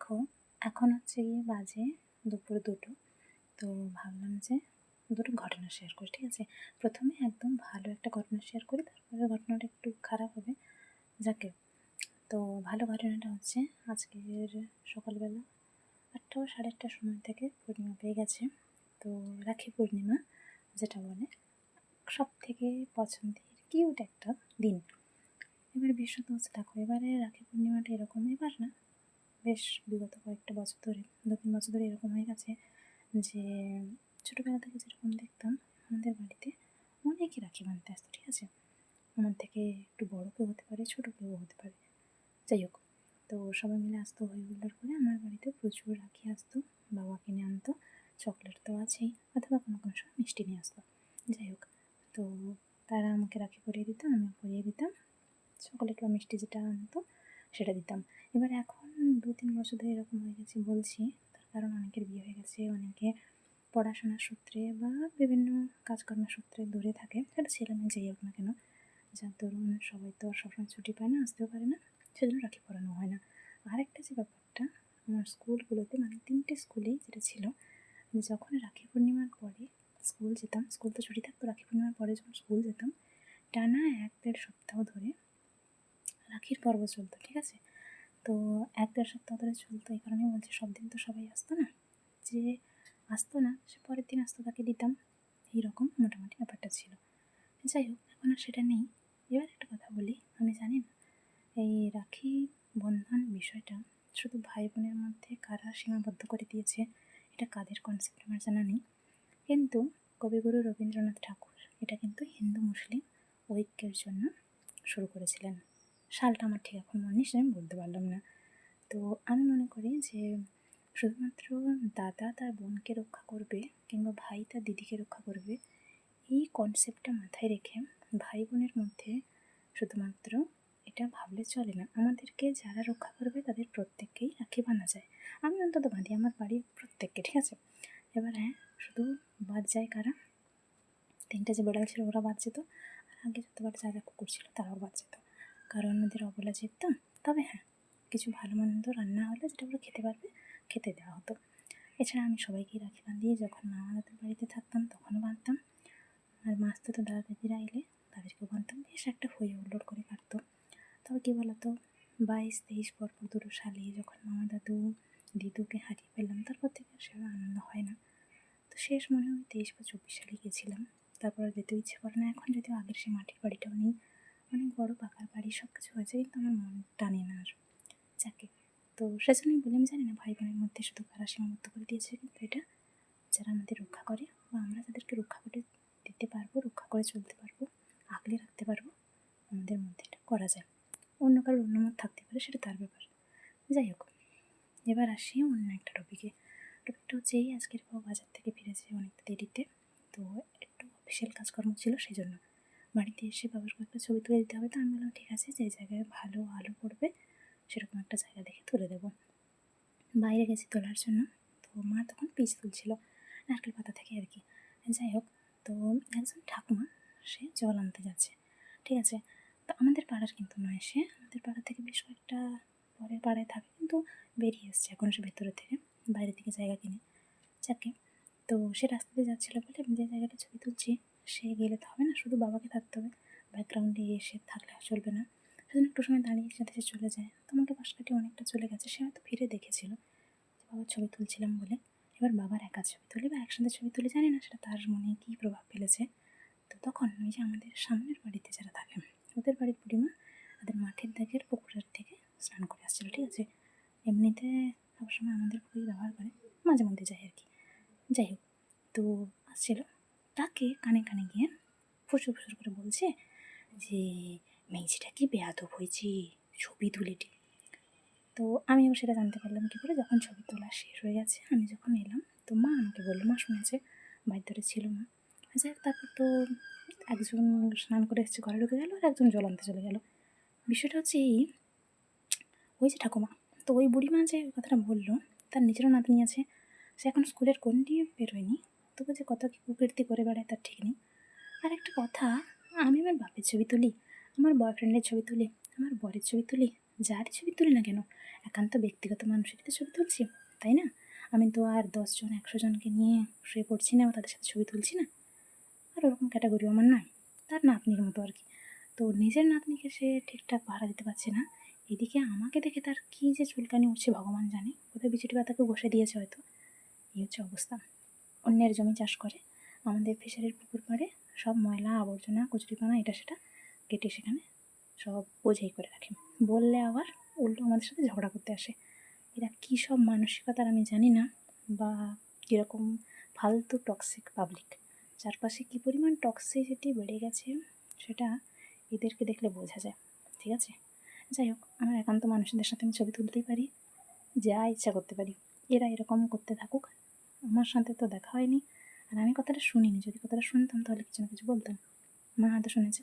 দেখো, এখন হচ্ছে গিয়ে বাজে দুপুর 2টো। তো ভাবলাম যে দুটো ঘটনা শেয়ার করি, ঠিক আছে? প্রথমে একদম ভালো একটা ঘটনা শেয়ার করি, তারপরে ঘটনাটা একটু খারাপ হবে। যাকে তো ভালো ঘটনাটা হচ্ছে আজকের সকালবেলা 8টা বা 8:30টার সময় থেকে পূর্ণিমা পেয়ে গেছে। তো রাখি পূর্ণিমা যেটা বলে, সব থেকে পছন্দের কিউট একটা দিন। এবার বিশেষত হচ্ছে, দেখো এবারে রাখি পূর্ণিমাটা এরকম, এবার না বেশ বিগত কয়েকটা বছর ধরে 2-3 বছর ধরে এরকম হয়ে গেছে যে ছোটোবেলা থেকে যেরকম দেখতাম আমাদের বাড়িতে অনেকে রাখি বাঁধতে আসতো, ঠিক আছে? আমার থেকে একটু বড় কেউ হতে পারে, ছোটো কেউ হতে পারে, যাই হোক। তো সবাই মিলে আসতো, হই হুল্লোড় করে আমার বাড়িতে প্রচুর রাখি আসতো। বাবা কিনে আনতো, চকলেট তো আছেই, অথবা কোনো কোনো সময় মিষ্টি নিয়ে আসতো, যাই হোক। তো তারা আমাকে রাখি পরিয়ে দিত, আমিও পরিয়ে দিতাম, চকলেট বা মিষ্টি যেটা আনতো সেটা দিতাম। এবার এখন 2-3 বছর ধরে এরকম হয়ে গেছে বলছি, তার কারণ অনেকের বিয়ে হয়ে গেছে, অনেকে পড়াশোনার সূত্রে বা বিভিন্ন কাজকর্মের সূত্রে দূরে থাকে, সেটা ছেলে মেয়ে যেই হোক না কেন, যার দরুন সবাই তো আর সবসময় ছুটি পায় না, আসতেও পারে না, সেজন্য রাখি পরানো হয় না। আরেকটা যে ব্যাপারটা, আমার স্কুলগুলোতে মানে 3টে স্কুলেই যেটা ছিল, যখন রাখি পূর্ণিমার পরে স্কুল যেতাম, স্কুল তো ছুটি থাকতো, রাখি পূর্ণিমার পরে যখন স্কুল যেতাম, টানা 1-1.5 সপ্তাহ ধরে রাখির পর্ব চলতো, ঠিক আছে? তো 1-1.5 সপ্তাহ ধরে চলতো, এই কারণেই বলছি সব দিন তো সবাই আসতো না, যে আসতো না সে পরের দিন আসতো তাকে দিতাম, এইরকম মোটামুটি ব্যাপারটা ছিল। যাই হোক, এখন আর সেটা নেই। এবার একটা কথা বলি, আমি জানি না এই রাখি বন্ধন বিষয়টা শুধু ভাই বোনের মধ্যে কারা সীমাবদ্ধ করে দিয়েছে, এটা কাদের কনসেপ্ট আমার জানা নেই, কিন্তু কবিগুরু রবীন্দ্রনাথ ঠাকুর এটা কিন্তু হিন্দু মুসলিম ঐক্যের জন্য শুরু করেছিলেন। সালটা আমার ঠিক এখন মনে নেই, সেটা আমি বলতে পারলাম না। তো আমি মনে করি যে শুধুমাত্র দাদা তার বোনকে রক্ষা করবে কিংবা ভাই তার দিদিকে রক্ষা করবে, এই কনসেপ্টটা মাথায় রেখে ভাই বোনের মধ্যে শুধুমাত্র এটা ভাবলে চলে না, আমাদেরকে যারা রক্ষা করবে তাদের প্রত্যেককেই রাখি বাঁধা যায়। আমি অন্তত বাঁধি আমার বাড়ির প্রত্যেককে, ঠিক আছে? এবার হ্যাঁ, শুধু বাদ যায় কারা, 3টে যে বেড়াল ছিল ওরা বাদ যেত, আর আগে যতবার যা যা কুকুর ছিল তারাও বাদ যেত, কারণ ওদের অবলা জীব তো। তবে হ্যাঁ, কিছু ভালো মন্দ রান্না হলে যেটা ওরা খেতে পারবে খেতে দেওয়া হতো। এছাড়া আমি সবাইকেই রাখি বাঁধি, যখন মামা দাদার বাড়িতে থাকতাম তখনও বাঁধতাম, আর মাস্তো তো দাদা দিদিরা এলে তাদেরকেও বাঁধতাম, বেশ একটা হই হুল্লোড় করে কাটতো। তবে কী বলতো, 22-23 পরপর দুটো সালে যখন মামা দাদু দিদুকে হারিয়ে ফেললাম, তারপর থেকে আর সেভাবে আনন্দ হয় না। তো শেষ মনে হয় 23 বা 24 সালে গেছিলাম, তারপর আর যেতে ইচ্ছে করে না। এখন যদিও আগের সেই মাটির বাড়িটাও নেই, অনেক বড় পাকার বাড়ি, সব কিছু হয়েছে, কিন্তু আমার মন টানে না আর, যাকে। তো সেজন্যই বলি, আমি জানি না ভাই বোনের মধ্যে শুধু কারা সীমাবদ্ধ করে দিয়েছে, কিন্তু এটা যারা আমাদের রক্ষা করে বা আমরা যাদেরকে রক্ষা করে দিতে পারবো, রক্ষা করে চলতে পারবো, আগলে রাখতে পারবো, আমাদের মধ্যে এটা করা যায়। অন্য কারোর অন্য মত থাকতে পারে, সেটা তার ব্যাপার। যাই হোক, এবার আসি অন্য একটা টপিকে। টপিকটা হচ্ছে এই, আজকের বাজার থেকে ফিরেছে অনেকটা দেরিতে, তো একটু অফিসিয়াল কাজকর্ম ছিল, সেই জন্য বাড়িতে এসে বাবার কয়েকটা ছবি তুলে দিতে হবে। তো আমি বললাম ঠিক আছে, যে জায়গায় ভালো আলো পড়বে সেরকম একটা জায়গা দেখে তুলে দেবো। বাইরে গেছি তোলার জন্য, তো মা তখন পিচ তুলছিল নারকেল পাতা থেকে আর কি। যাই হোক, তো একজন ঠাকুমা সে জল আনতে যাচ্ছে, ঠিক আছে? তো আমাদের পাড়ার কিন্তু নয়, সে আমাদের পাড়া থেকে বেশ কয়েকটা পরের পাড়ায় থাকে, কিন্তু বেরিয়ে এসছে এখন সে ভেতরে থেকে, বাইরে থেকে জায়গা কিনে, যাকে। তো সে রাস্তা দিয়ে যাচ্ছিলো বলে আমি যে জায়গাটা ছবি তুলছি, সে গেলে তো হবে না, শুধু বাবাকে থাকতে হবে, ব্যাকগ্রাউন্ডে এসে থাকলে চলবে না, সেজন্য একটু সময় দাঁড়িয়ে সাথে সে চলে যায়। তো আমাকে পাশ কাটিয়ে অনেকটা চলে গেছে, সে হয়তো ফিরে দেখেছিল যে বাবার ছবি তুলছিলাম বলে। এবার বাবার একা ছবি তুলি বা একসাথে ছবি তুলে, জানি না সেটা তার মনে কী প্রভাব ফেলেছে। তো তখন ওই যে আমাদের সামনের বাড়িতে যারা থাকে, ওদের বাড়ির বুড়িমা তাদের মাঠের দাগের পুকুরের থেকে স্নান করে আসছিলো, ঠিক আছে? এমনিতে সবসময় আমাদের পুকুরই ব্যবহার করে, মাঝে মধ্যে যায় আর কি। যাই হোক, তো আসছিল, তাকে কানে কানে গিয়ে ফুসুর ফুসুর করে বলছে যে মেয়েছিটা কি বেয়াদব হয়েছে, ছবি তুলেটি। তো আমিও সেটা জানতে পারলাম কী করে, যখন ছবি তোলা শেষ হয়ে গেছে আমি যখন এলাম, তো মা আমাকে বললো, মা শুনেছে, বাড়ির ধরে ছিল মা। যাই হোক, তারপর তো একজন স্নান করে এসেছে, ঘরে ঢুকে গেলো, আর একজন জল আনতে চলে গেল। বিষয়টা হচ্ছে এই, ওই যে ঠাকুমা, তো ওই বুড়িমা যে কথাটা বললো, তার নিজেরও নাতনি আছে, সে এখন স্কুলের কোনটি বেরোয়নি, তবু যে কত কী কুকীর্তি করে বেড়ায় তার ঠিক নেই। আর একটা কথা, আমি আমার বাপের ছবি তুলি, আমার বয়ফ্রেন্ডের ছবি তুলি, আমার বরের ছবি তুলি, যারই ছবি তুলি না কেন, একান্ত ব্যক্তিগত মানুষেরই তো ছবি তুলছি, তাই না? আমি তো আর 10 জন 100 জনকে নিয়ে শুয়ে পড়ছি না বা তাদের সাথে ছবি তুলছি না। আর ওরকম ক্যাটাগরিও আমার নয়, তার নাতনির মতো আর কি। তো নিজের নাতনিকে সে ঠিকঠাক পাহারা দিতে পারছে না, এদিকে আমাকে দেখে তার কী যে চুলকানি উঠছে ভগবান জানে, কোথায় বিছুটি পাতাকে বসে দিয়েছে হয়তো। এই হচ্ছে অবস্থা। অন্যের জমি চাষ করে, আমাদের ফিশারির পুকুর পাড়ে সব ময়লা আবর্জনা কচুরিপানা এটা সেটা কেটে সেখানে সব বোঝাই করে রাখে। বললে আবার উল্টো আমাদের সাথে ঝগড়া করতে আসে। এরা কী সব মানসিকতার আমি জানি না, বা কীরকম ফালতু টক্সিক পাবলিক, চারপাশে কী পরিমাণ টক্সিসিটি বেড়ে গেছে সেটা এদেরকে দেখলে বোঝা যায়। ঠিক আছে, যাই হোক, আমার একান্ত মানুষদের সাথে আমি ছবি তুলতেই পারি, যা ইচ্ছা করতে পারি। এরা এরকম করতে থাকুক, আমার সাথে তো দেখা হয়নি আর আমি কথাটা শুনিনি। যদি কথাটা শুনতাম তাহলে কিছু না কিছু বলতাম। মা হয়তো শুনেছে।